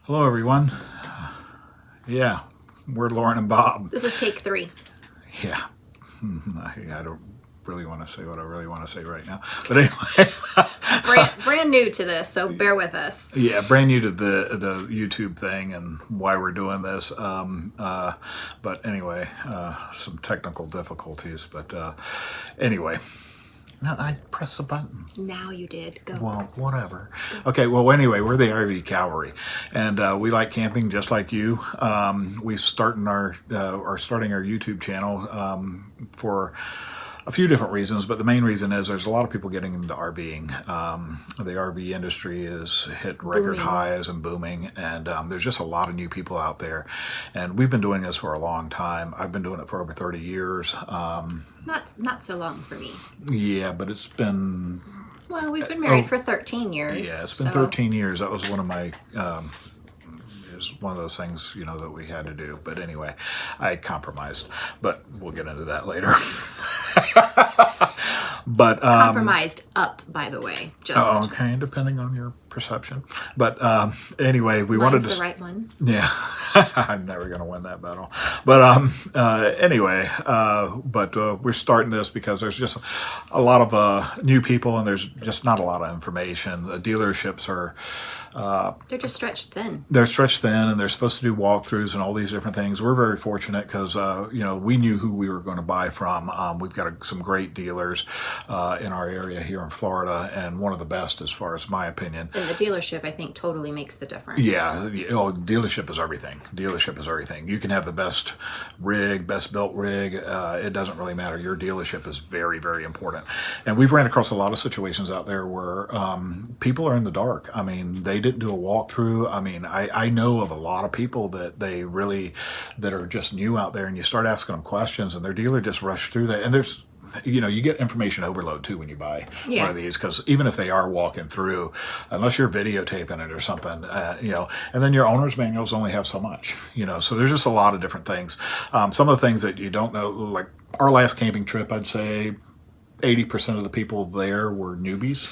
Hello, everyone. Yeah, we're Lauren and Bob. This is take 3. Yeah, I don't really want to say what I really want to say right now. But anyway, Brand new to this, so bear with us. yeah, brand new to the YouTube thing and why we're doing this. But anyway, some technical difficulties. But anyway. No, I pressed the button. Now you did. Go. Well, whatever. Okay, well, anyway, we're the RV Cavalry, and we like camping just like you. We starting our starting our YouTube channel for a few different reasons, but the main reason is there's a lot of people getting into RVing. The RV industry is hit record highs and booming, and there's just a lot of new people out there. And we've been doing this for a long time. I've been doing it for over 30 years. Not so long for me. Yeah, but it's been... Well, we've been married for 13 years. Yeah, it's been 13 years. That was one of my... it was one of those things, that we had to do. But anyway, I compromised. But we'll get into that later. But compromised up, by the way. Just okay, depending on your perception. But anyway, we mine's wanted to... the right one. Yeah, I'm never going to win that battle. But anyway, we're starting this because there's just a lot of new people, and there's just not a lot of information. The dealerships are... they're just stretched thin. They're stretched thin, and they're supposed to do walkthroughs and all these different things. We're very fortunate because, we knew who we were going to buy from. We've got some great dealers in our area here in Florida, and one of the best as far as my opinion. And the dealership, I think, totally makes the difference. Yeah, dealership is everything. Dealership is everything. You can have the best rig, best built rig. It doesn't really matter. Your dealership is very, very important. And we've ran across a lot of situations out there where people are in the dark. I mean, they didn't do a walkthrough. I mean, I know of a lot of people that are just new out there, and you start asking them questions, and their dealer just rushed through that. And there's... you get information overload too when you buy one of these, because even if they are walking through, unless you're videotaping it or something, and then your owner's manuals only have so much, so there's just a lot of different things. Some of the things that you don't know, like our last camping trip, I'd say 80% of the people there were newbies.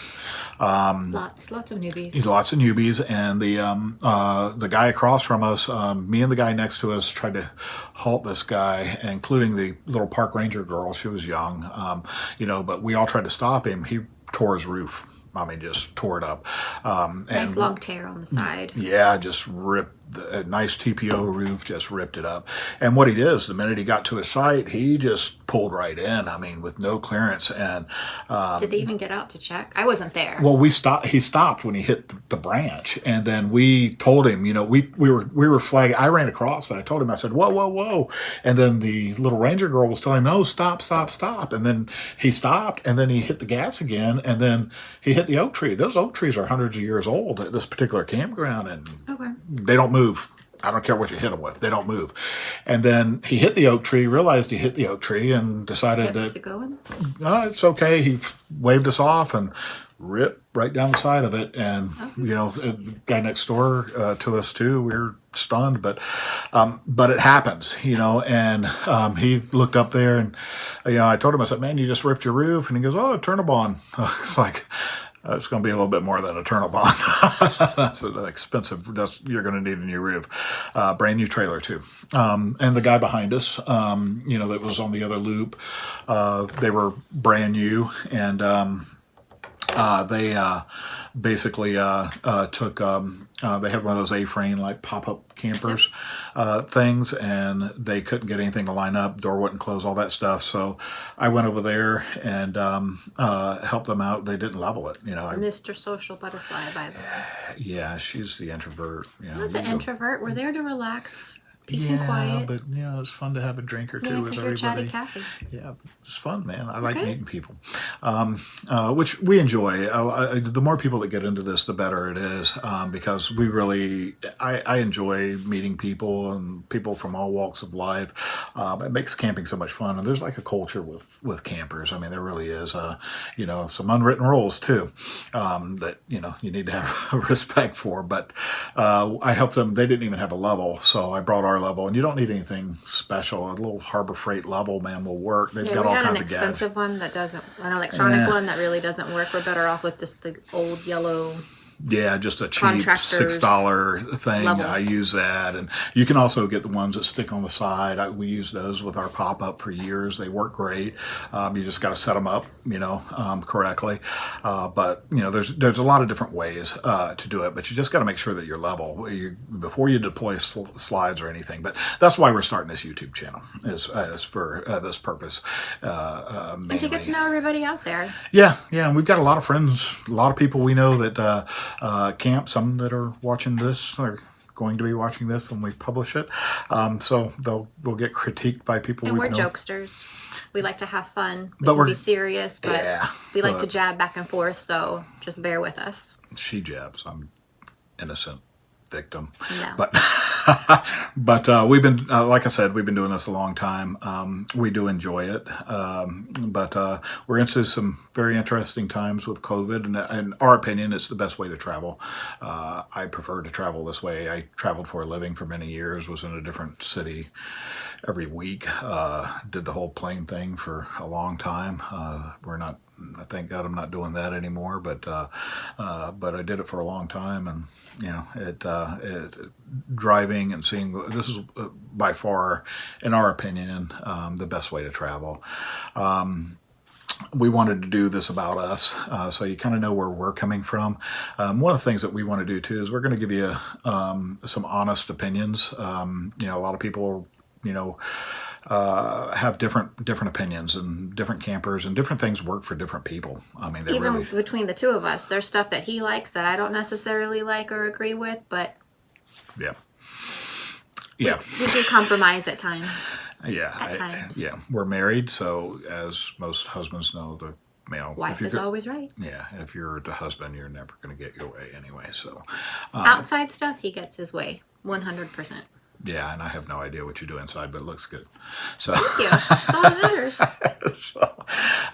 Lots of newbies. Lots of newbies, and the guy across from us, me and the guy next to us tried to halt this guy, including the little park ranger girl. She was young, but we all tried to stop him. He tore his roof. I mean, just tore it up. Nice long tear on the side. Yeah, just ripped a nice TPO roof, just ripped it up. And what he did is, the minute he got to his site, he just pulled right in. I mean, with no clearance. And did they even get out to check? I wasn't there. Well, he stopped when he hit the branch, and then we told him, we were flagging. I ran across, and I told him, I said, whoa, whoa, whoa. And then the little ranger girl was telling him, no, stop, stop, stop. And then he stopped, and then he hit the gas again, and then he hit the oak tree. Those oak trees are hundreds of years old at this particular campground, and they don't move. I don't care what you hit them with. They don't move. And then he hit the oak tree, realized he hit the oak tree, and decided that it's okay. He waved us off and ripped right down the side of it. And, the guy next door to us, too, we were stunned. But it happens, and he looked up there, and, I told him, I said, man, you just ripped your roof. And he goes, oh, turn on. It's like... it's going to be a little bit more than a turn-up on. That's an expensive. You're going to need a new roof, brand new trailer too. And the guy behind us, that was on the other loop, they were brand new, and they basically took. They had one of those A-frame like pop-up campers things, and they couldn't get anything to line up. Door wouldn't close, all that stuff. So I went over there and helped them out. They didn't level it. Mr. Social Butterfly, by the way. Yeah, she's the introvert. Not the introvert. We're there to relax. Peace and quiet. But it's fun to have a drink or two with everybody. You're chatty Cathy. Yeah, it's fun, man. I like meeting people, which we enjoy. The more people that get into this, the better it is, because we really, I enjoy meeting people and people from all walks of life. It makes camping so much fun, and there's like a culture with campers. I mean, there really is, some unwritten rules too, that you need to have respect for. But I helped them. They didn't even have a level, so I brought our level, and you don't need anything special. A little Harbor Freight level, man, will work. They've got all kinds of gadgets. An expensive one that doesn't, an electronic one that really doesn't work. We're better off with just the old yellow Yeah, just a cheap Contractors $6 thing. level. I use that, and you can also get the ones that stick on the side. We use those with our pop up for years. They work great. You just got to set them up, correctly. But there's a lot of different ways to do it. But you just got to make sure that you're level before you deploy slides or anything. But that's why we're starting this YouTube channel is for this purpose. And to get to know everybody out there. Yeah, and we've got a lot of friends, a lot of people we know that camp. Some that are watching this are going to be watching this when we publish it, so we'll get critiqued by people. And we we're know. jokesters. We like to have fun. We But can we're- be serious, but Yeah, we like to jab back and forth. So just bear with us. She jabs. I'm innocent victim. No. But we've been, like I said, we've been doing this a long time. We do enjoy it, but we're into some very interesting times with COVID. And in our opinion, it's the best way to travel. I prefer to travel this way. I traveled for a living for many years. Was in a different city every week. Did the whole plane thing for a long time. We're not. Thank God I'm not doing that anymore, but I did it for a long time, and it driving and seeing, this is by far, in our opinion, the best way to travel. We wanted to do this about us, so you kind of know where we're coming from. One of the things that we want to do too is we're going to give you some honest opinions. A lot of people, have different opinions, and different campers and different things work for different people. I mean, they Even really, between the two of us, there's stuff that he likes that I don't necessarily like or agree with, but yeah. we do compromise at times. Yeah, At times. we're married, so as most husbands know, the Wife is always right. Yeah, if you're the husband, you're never going to get your way anyway. So Outside stuff, he gets his way, 100%. yeah, and I have no idea what you do inside, but it looks good. So Yeah, that's all that matters.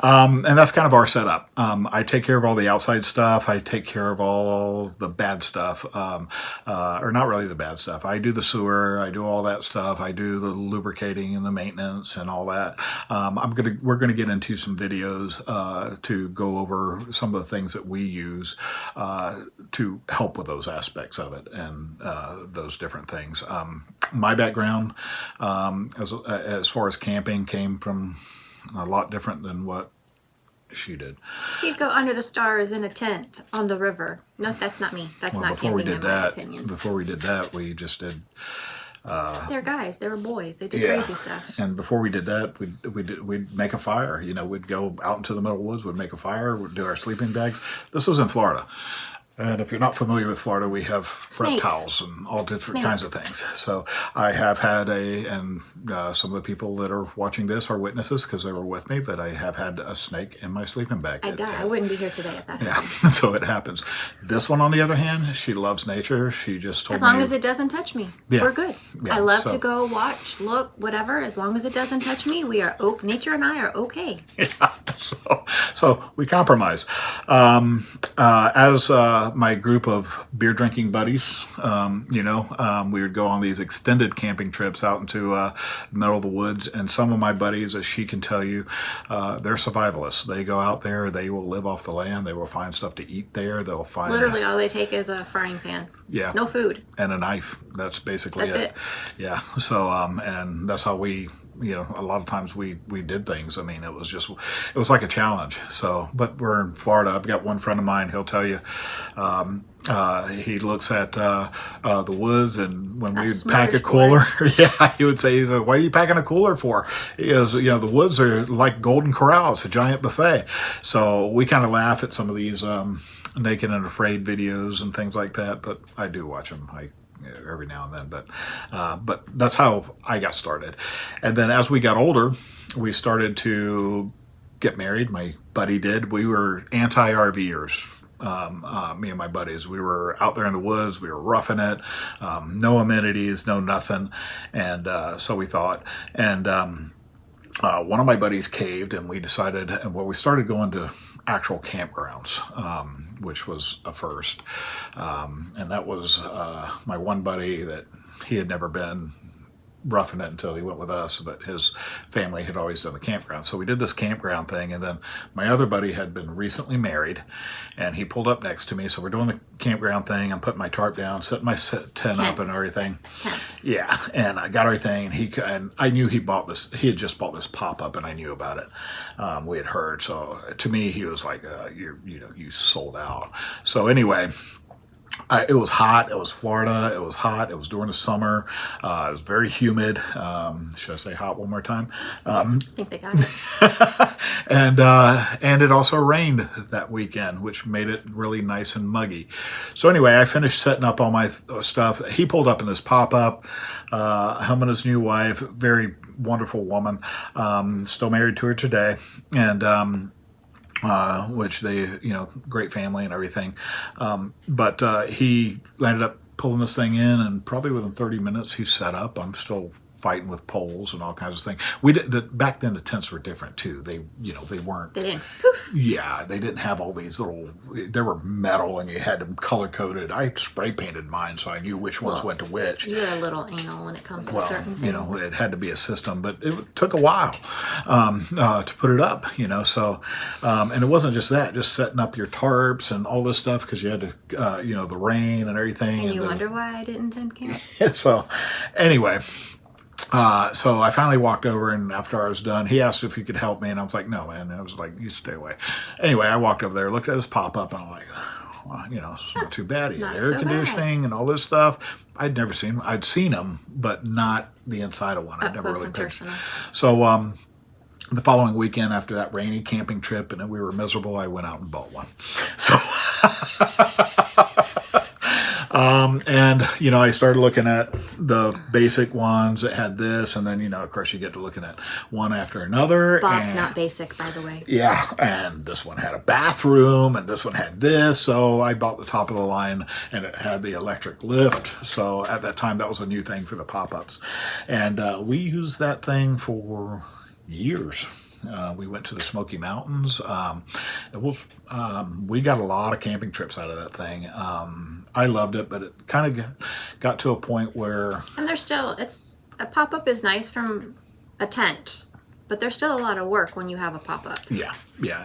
and that's kind of our setup. I take care of all the outside stuff. I take care of all the bad stuff, or not really the bad stuff. I do the sewer. I do all that stuff. I do the lubricating and the maintenance and all that. We're gonna get into some videos to go over some of the things that we use to help with those aspects of it and those different things. My background, as far as camping, came from a lot different than what she did. He'd go under the stars in a tent on the river. No, that's not me. That's not camping in my opinion. Before we did that, we just did. They're guys. They were boys. They did Yeah. crazy stuff. And before we did that, we'd make a fire. We'd go out into the middle of the woods. We'd make a fire. We'd do our sleeping bags. This was in Florida. And if you're not familiar with Florida, we have Snakes. reptiles and all different kinds of things. So I have had and some of the people that are watching this are witnesses because they were with me, but I have had a snake in my sleeping bag. I wouldn't be here today if that Yeah, happened. so it happens. This one, on the other hand, she loves nature. She just told As me. long as it doesn't touch me, Yeah. we're good. Yeah, I love so- to go watch, look, whatever. As long as it doesn't touch me, we are nature and I are okay. So we compromise. As my group of beer drinking buddies, we would go on these extended camping trips out into the middle of the woods. And some of my buddies, as she can tell you, they're survivalists. They go out there, they will live off the land, they will find stuff to eat there. They'll find Literally, all they take is a frying pan. yeah, No food. and a knife. That's basically That's it. Yeah. So and that's how we. A lot of times we did things. I mean, it was like a challenge. So, but we're in Florida. I've got one friend of mine. He'll tell you, he looks at the woods, and when we would pack a cooler, yeah, he would say, he's like, "What are you packing a cooler for?" He goes, the woods are like Golden Corral. It's a giant buffet. So we kind of laugh at some of these Naked and Afraid videos and things like that. But I do watch them. Every now and then, but that's how I got started. And then as we got older, we started to get married. My buddy did. We were anti-RVers. Me and my buddies, we were out there in the woods. We were roughing it. No amenities, no nothing. And so we thought. And one of my buddies caved, and we decided. Well, we started going to actual campgrounds, which was a first. And that was my one buddy that he had never been roughing it until he went with us, but his family had always done the campground. So we did this campground thing, and then my other buddy had been recently married, and he pulled up next to me. So we're doing the campground thing. I'm putting my tarp down, setting my tent up and everything. Tents. Yeah, and I got everything, and I knew he bought this. He had just bought this pop-up, and I knew about it. We had heard. So to me, he was like, you sold out. So anyway, it was hot. It was Florida. It was hot. It was during the summer. It was very humid. Should I say hot one more time? I think they got it. And it also rained that weekend, which made it really nice and muggy. So anyway, I finished setting up all my stuff. He pulled up in this pop-up. Him and his new wife, very wonderful woman, still married to her today, and which they, great family and everything. But he ended up pulling this thing in, and probably within 30 minutes he's set up. I'm still fighting with poles and all kinds of things. We did back then. The tents were different too. They weren't. They didn't poof. Yeah, they didn't have all these little. They were metal, and you had them color coded. I spray painted mine, so I knew which ones went to which. You're a little anal when it comes to certain things. It had to be a system, but it took a while to put it up. So, and it wasn't just that, just setting up your tarps and all this stuff, because you had to, the rain and everything. And you wonder why I didn't tent camp. So, anyway. So I finally walked over, and after I was done, he asked if he could help me, and I was like, no, man. I was like, you stay away. Anyway, I walked over there, looked at his pop-up, and I'm like, well, it's not too bad. He had air conditioning and all this stuff. I'd never seen him. I'd seen him, but not the inside of one. I'd never really picked. So the following weekend, after that rainy camping trip, and we were miserable, I went out and bought one. So... and I started looking at the basic ones that had this, and then of course you get to looking at one after another. Bob's not basic, by the way. Yeah, and this one had a bathroom, and this one had this. So I bought the top of the line, and it had the electric lift. So at that time, that was a new thing for the pop-ups, and we used that thing for years. We went to the Smoky Mountains. We got a lot of camping trips out of that thing. I loved it, but it kind of got to a point where... And a pop-up is nice from a tent, but there's still a lot of work when you have a pop-up. Yeah.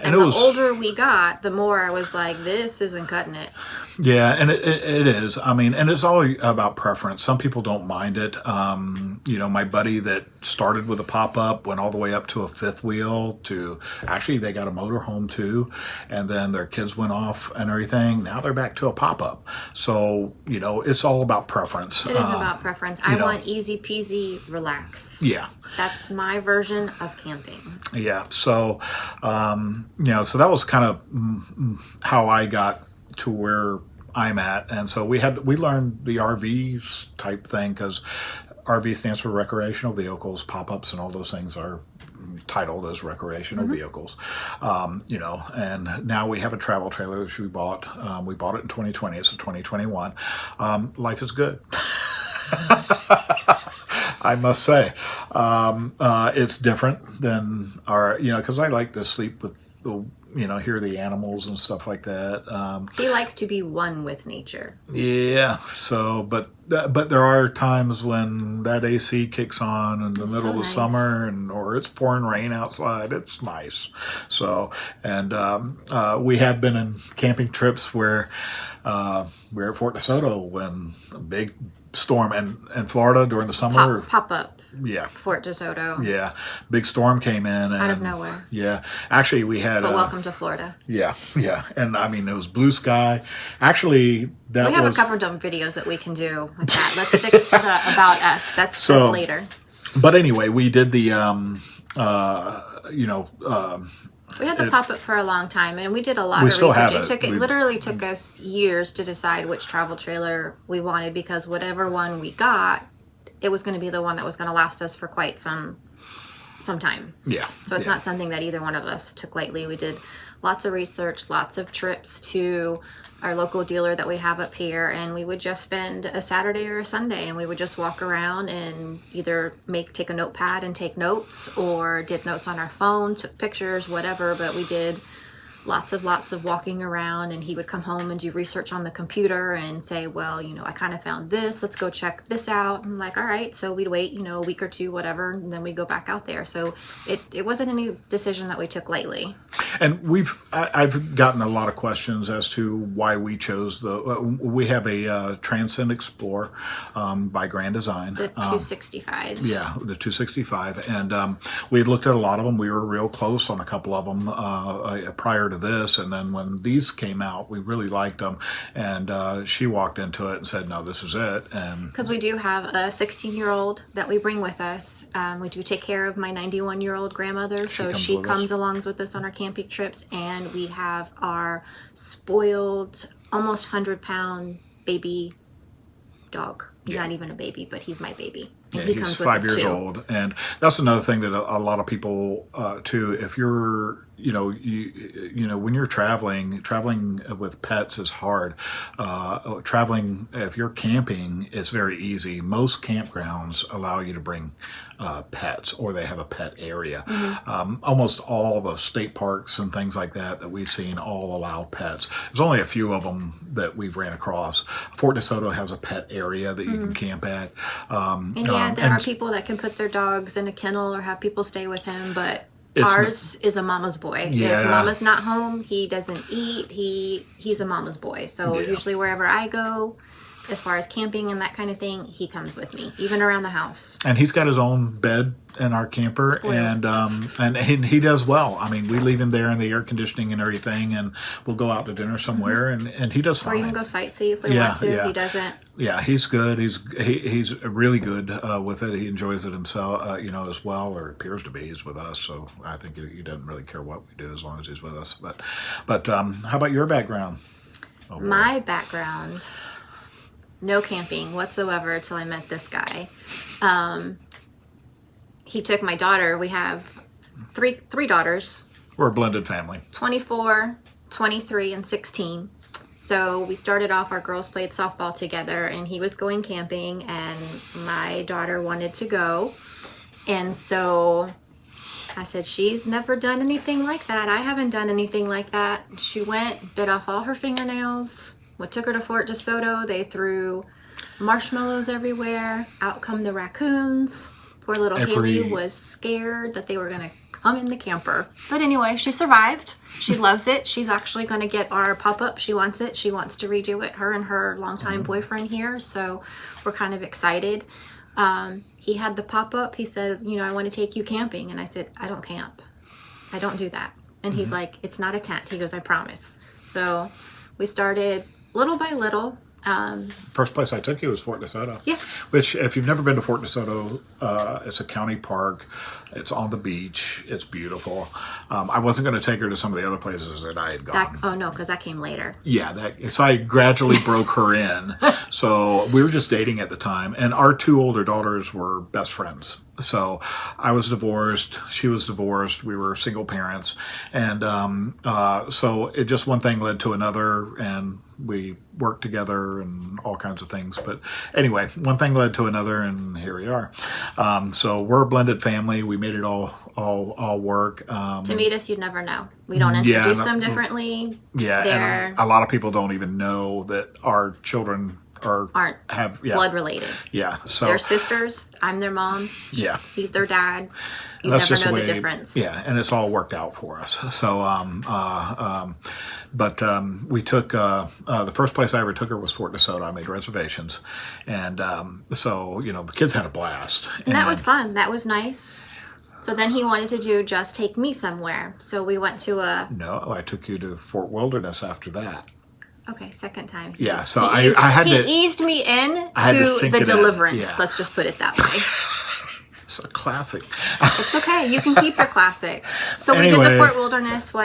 And the older we got, the more I was like, this isn't cutting it. Yeah, and it is. I mean, and it's all about preference. Some people don't mind it. My buddy that started with a pop-up went all the way up to a fifth wheel to, actually they got a motorhome too, and then their kids went off and everything. Now they're back to a pop-up. So, it's all about preference. It is about preference. I want easy peasy relax. Yeah. That's my version of camping. Yeah. So, so that was kind of how I got to where I'm at. And so we learned the RVs type thing, because RV stands for recreational vehicles. Pop-ups and all those things are titled as recreational vehicles. And now we have a travel trailer that we bought. We bought it in 2020. It's a 2021. Life is good. I must say, it's different than our, because I like to sleep with the, hear the animals and stuff like that. He likes to be one with nature. Yeah. So, but there are times when that AC kicks on in the middle of the summer, or it's pouring rain outside. It's nice. So, and we have been in camping trips where we're at Fort DeSoto when a big storm in Florida during the summer. Pop up. Yeah. Fort DeSoto. Yeah. Big storm came in. Out of nowhere. Yeah. Actually, we had... But welcome to Florida. Yeah. Yeah. And I mean, it was blue sky. Actually, we have a couple of videos that we can do with that. Let's stick to the About Us. That's later. But anyway, we did the... we had the pop-up for a long time, and we did a lot of research. It literally took us years to decide which travel trailer we wanted, because whatever one we got, it was going to be the one that was going to last us for quite some time. Yeah. So it's not something that either one of us took lightly. We did lots of research, lots of trips to our local dealer that we have up here, and we would just spend a Saturday or a Sunday, and we would just walk around and either take a notepad and take notes, or did notes on our phone, took pictures, whatever. But we did lots of walking around, and he would come home and do research on the computer and say, well, I kind of found this, let's go check this out. I'm like, all right. So we'd wait, a week or two, whatever, and then we go back out there. So it wasn't any decision that we took lightly. And I've gotten a lot of questions as to why we chose we have a Transcend Explorer by Grand Design. The 265. Yeah, the 265. And we had looked at a lot of them. We were real close on a couple of them prior to this. And then when these came out, we really liked them. And she walked into it and said, no, this is it. And because we do have a 16-year-old that we bring with us. We do take care of my 91-year-old grandmother. So she comes along with us on our camping trips. And we have our spoiled, almost 100-pound baby dog. He's not even a baby, but he's my baby. Yeah, he's 5 years old. And that's another thing that a lot of people, too, if you're, when you're traveling with pets is hard. Traveling, if you're camping, it's very easy. Most campgrounds allow you to bring pets, or they have a pet area. Almost all the state parks and things like that we've seen all allow pets. There's only a few of them that we've ran across. Fort DeSoto has a pet area that you can camp at. There are people that can put their dogs in a kennel or have people stay with him, but ours is a mama's boy. Yeah. If mama's not home, he doesn't eat. He's a mama's boy. So usually wherever I go, as far as camping and that kind of thing, he comes with me, even around the house. And he's got his own bed in our camper. Spoiled. And he does well. I mean, we leave him there in the air conditioning and everything, and we'll go out to dinner somewhere, and he does fine. Or even go sightsee if we want to. Yeah. He doesn't. Yeah, he's good. He's really good with it. He enjoys it himself, as well, or appears to be. He's with us, so I think he doesn't really care what we do as long as he's with us. But how about your background? Oh, my background, no camping whatsoever until I met this guy. He took my daughter. We have three daughters. We're a blended family. 24, 23, and 16. So we started off, our girls played softball together, and he was going camping, and my daughter wanted to go. And so I said, she's never done anything like that. I haven't done anything like that. She went, bit off all her fingernails. We took her to Fort DeSoto. They threw marshmallows everywhere. Out come the raccoons. Poor little Haley was scared that they were going to come in the camper. But anyway, she survived. She loves it. She's actually going to get our pop-up. She wants it. She wants to redo it, her and her longtime boyfriend here. So we're kind of excited. He had the pop-up. He said, I want to take you camping. And I said, I don't camp. I don't do that. And he's like, it's not a tent. He goes, I promise. So we started little by little. First place I took you was Fort DeSoto. Yeah. Which, if you've never been to Fort DeSoto, it's a county park. It's on the beach. It's beautiful. I wasn't going to take her to some of the other places that I had gone. Because that came later. Yeah, so I gradually broke her in. So we were just dating at the time, and our two older daughters were best friends. So I was divorced, she was divorced, we were single parents, and so it just one thing led to another, and we worked together and all kinds of things. But anyway, one thing led to another, and here we are. So we're a blended family. We made it all work. To meet us, you'd never know. We don't introduce them differently. Yeah, and a lot of people don't even know that our children aren't blood related. Yeah, so they're sisters. I'm their mom. Yeah, he's their dad. You never know the difference. Yeah, and it's all worked out for us. So, we took the first place I ever took her was Fort DeSoto. I made reservations, and so the kids had a blast. And that was fun. That was nice. So then he wanted to just take me somewhere. So we went to No, I took you to Fort Wilderness after that. Okay, second time. Yeah, so I had to... He eased me in to the deliverance. Yeah. Let's just put it that way. It's a classic. It's okay. You can keep your classic. So anyway, we did the Fort Wilderness. So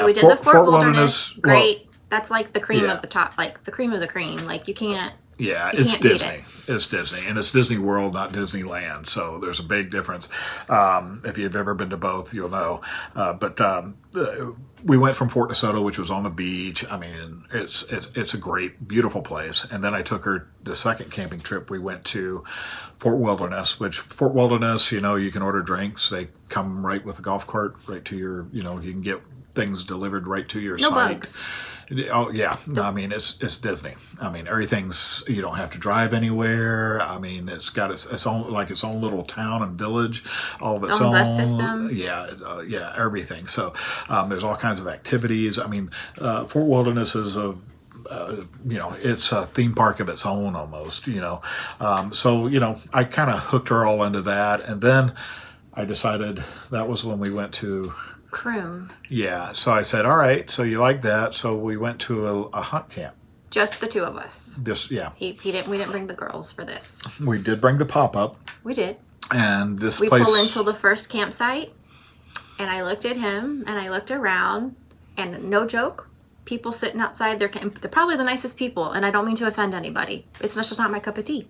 we did the Fort Wilderness. Great. Well, that's like the cream of the top, like the cream of the cream. Like you can't... Yeah, it's Disney. It's Disney, and it's Disney World, not Disneyland. So there's a big difference. If you've ever been to both, you'll know. But we went from Fort DeSoto, which was on the beach. I mean, it's a great, beautiful place. And then I took her the second camping trip. We went to Fort Wilderness, you can order drinks. They come right with the golf cart right to your, you can get things delivered right to your no site. Bugs. Oh yeah, I mean it's Disney. I mean everything's, you don't have to drive anywhere. I mean it's got its own, like its own little town and village, all of its own bus system. Yeah, yeah, everything. So there's all kinds of activities. I mean, Fort Wilderness is a you know, it's a theme park of its own almost, you know. So, you know, I kind of hooked her all into that. And then I decided, that was when we went to Croom. Yeah. So I said, all right, so you like that. So we went to a hunt camp. Just the two of us. Just, yeah. We didn't bring the girls for this. We did bring the pop-up. We did. And this we place... pull into the first campsite, and I looked at him, and I looked around, and no joke, people sitting outside their camp, they're probably the nicest people, and I don't mean to offend anybody. It's just not my cup of tea.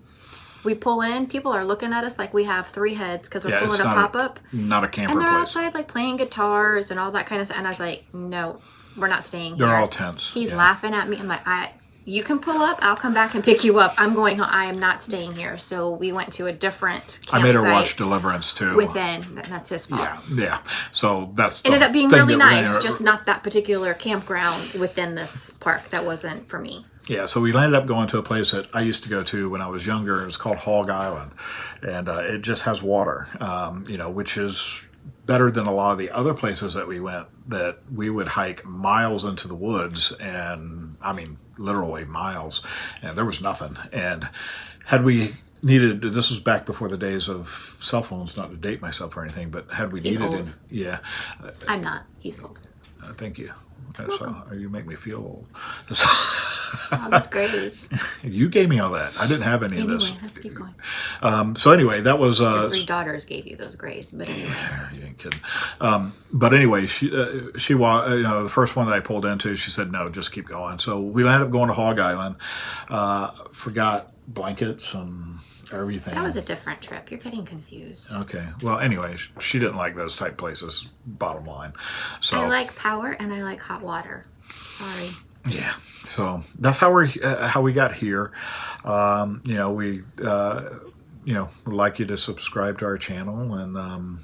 We pull in, people are looking at us like we have three heads because we're pulling a pop-up. Not a camper and they're place. outside like playing guitars and all that kind of stuff. And I was like, no, we're not staying here. They're all tense. He's laughing at me. I'm like, you can pull up. I'll come back and pick you up. I'm going home. I am not staying here. So we went to a different campsite. I made her watch Deliverance too. Within. That's his fault. Yeah. So that's ended up being really nice. Just not that particular campground within this park. That wasn't for me. Yeah, so we landed up going to a place that I used to go to when I was younger. It's called Hog Island, and it just has water, you know, which is better than a lot of the other places that we went, that we would hike miles into the woods, and I mean literally miles, and there was nothing. And had we needed, this was back before the days of cell phones, not to date myself or anything, but had we He's needed old. it, yeah. I'm not. He's old. Thank you. So you make me feel old. Oh, that's great. You gave me all that. I didn't have any of this. Let's keep going. So anyway, that was... Your 3 daughters gave you those grays, but anyway. You ain't kidding. But anyway, she you know, the first one that I pulled into, she said, no, just keep going. So we ended up going to Hog Island. Forgot blankets and everything. That was a different trip. You're getting confused. Okay. Well, anyway, she didn't like those type places, bottom line. So I like power and I like hot water. Sorry. Yeah. So that's how we got here. You know, we you know, would like you to subscribe to our channel, and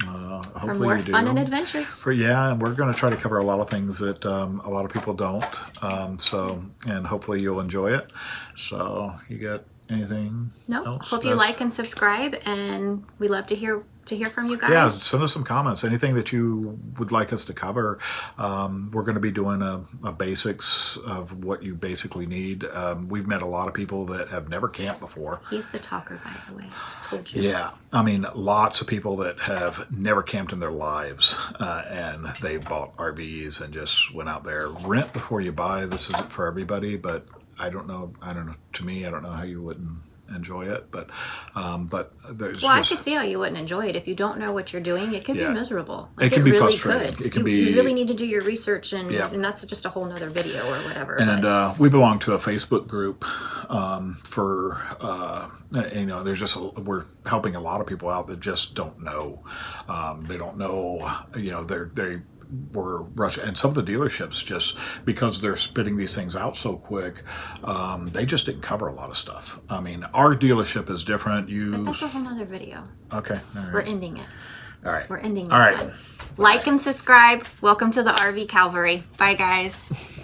hopefully for more you do. fun and adventures. And we're going to try to cover a lot of things that a lot of people don't. So, and hopefully you'll enjoy it. So, you got anything else? Hope you like and subscribe, and we love to hear from you guys. Yeah, send us some comments. Anything that you would like us to cover. We're going to be doing a basics of what you basically need. We've met a lot of people that have never camped before. He's the talker, by the way. Told you. Yeah, I mean, lots of people that have never camped in their lives, and they bought RVs and just went out there. Rent before you buy. This isn't for everybody, but I don't know. To me, I don't know how you wouldn't enjoy it, but there's. I could see how you wouldn't enjoy it if you don't know what you're doing. It could be miserable. Like, it can be really frustrating. It can be. You really need to do your research, and that's just a whole nother video or whatever. And we belong to a Facebook group for you know. There's just we're helping a lot of people out that just don't know. They don't know. You know, they were rushing, and some of the dealerships, just because they're spitting these things out so quick, they just didn't cover a lot of stuff. I mean, our dealership is different. But that's a whole nother video. Okay, all right. We're ending it. All right, we're ending this one. Like and subscribe. Welcome to the RV Calvary. Bye, guys.